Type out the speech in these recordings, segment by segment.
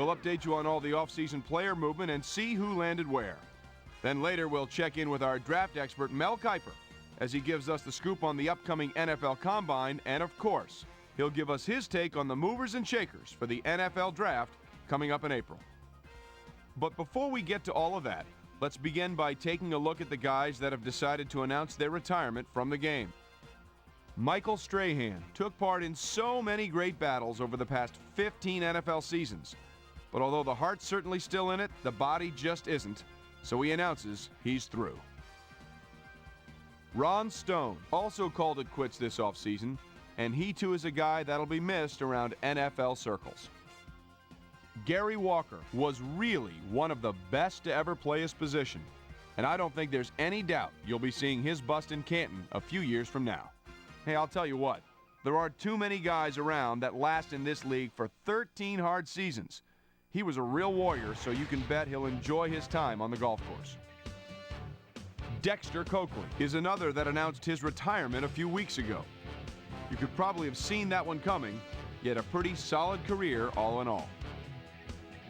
We'll update you on all the offseason player movement and see who landed where. Then later, we'll check in with our draft expert, Mel Kiper, as he gives us the scoop on the upcoming NFL Combine, and of course, he'll give us his take on the movers and shakers for the NFL Draft coming up in April. But before we get to all of that, let's begin by taking a look at the guys that have decided to announce their retirement from the game. Michael Strahan took part in so many great battles over the past 15 NFL seasons. But although the heart's certainly still in it, the body just isn't, so he announces he's through. Ron Stone also called it quits this offseason, and he too is a guy that'll be missed around NFL circles. Gary Walker was really one of the best to ever play his position, and I don't think there's any doubt you'll be seeing his bust in Canton a few years from now. Hey, I'll tell you what, there are too many guys around that last in this league for 13 hard seasons. He was a real warrior, so you can bet he'll enjoy his time on the golf course. Dexter Coakley is another that announced his retirement a few weeks ago. You could probably have seen that one coming, yet a pretty solid career all in all.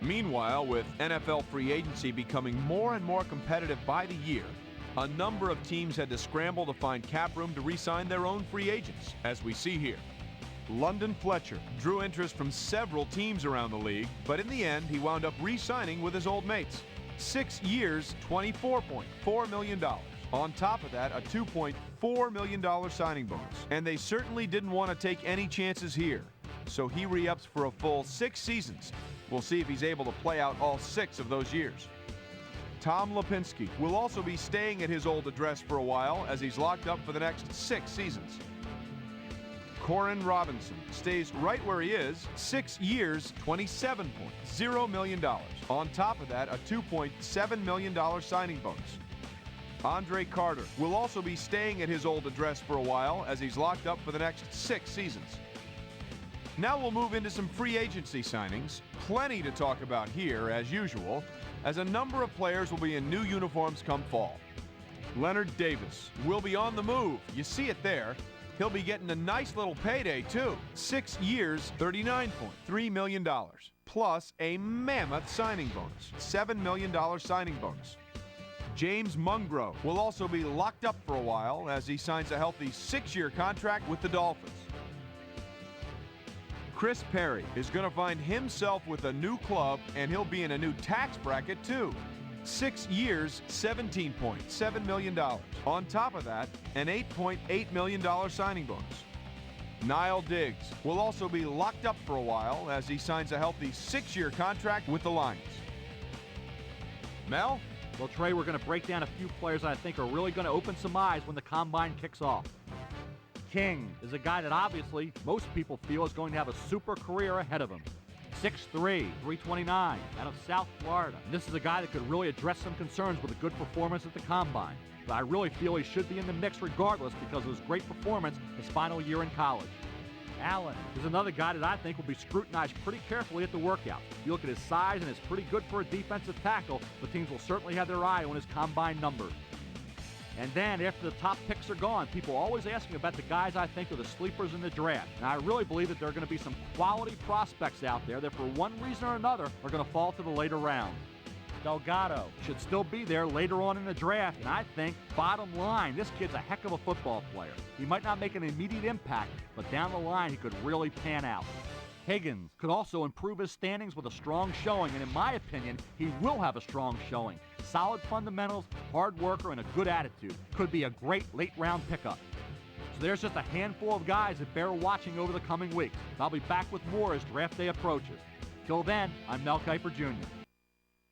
Meanwhile, with NFL free agency becoming more and more competitive by the year, a number of teams had to scramble to find cap room to re-sign their own free agents, as we see here. London Fletcher drew interest from several teams around the league, but in the end, he wound up re-signing with his old mates. 6 years, $24.4 million. On top of that, a $2.4 million signing bonus. And they certainly didn't want to take any chances here, so he re-ups for a full 6 seasons. We'll see if he's able to play out all 6 of those years. Tom Lipinski will also be staying at his old address for a while as he's locked up for the next 6 seasons. Corin Robinson stays right where he is, 6 years, $27.0 million. On top of that, a $2.7 million signing bonus. Andre Carter will also be staying at his old address for a while as he's locked up for the next 6 seasons. Now we'll move into some free agency signings. Plenty to talk about here, as usual, as a number of players will be in new uniforms come fall. Leonard Davis will be on the move. You see it there. He'll be getting a nice little payday, too. 6 years, $39.3 million, plus a mammoth signing bonus, $7 million signing bonus. James Mungro will also be locked up for a while as he signs a healthy 6-year contract with the Dolphins. Chris Perry is going to find himself with a new club, and he'll be in a new tax bracket, too. 6 years, $17.7 million. On top of that, an $8.8 million signing bonus. Niall Diggs will also be locked up for a while as he signs a healthy 6-year contract with the Lions. Mel? Well, Trey, we're going to break down a few players I think are really going to open some eyes when the Combine kicks off. King is a guy that obviously most people feel is going to have a super career ahead of him. 6'3", 329, out of South Florida. And this is a guy that could really address some concerns with a good performance at the Combine. But I really feel he should be in the mix regardless because of his great performance his final year in college. Allen is another guy that I think will be scrutinized pretty carefully at the workout. You look at his size and it's pretty good for a defensive tackle, but teams will certainly have their eye on his Combine numbers. And then after the top picks are gone, people always ask me about the guys I think are the sleepers in the draft. And I really believe that there are going to be some quality prospects out there that for one reason or another are going to fall to the later round. Delgado should still be there later on in the draft, and I think, bottom line, this kid's a heck of a football player. He might not make an immediate impact, but down the line he could really pan out. Higgins could also improve his standings with a strong showing, and in my opinion, he will have a strong showing. Solid fundamentals, hard worker, and a good attitude. Could be a great late-round pickup. So there's just a handful of guys that bear watching over the coming weeks. I'll be back with more as draft day approaches. Till then, I'm Mel Kiper Jr.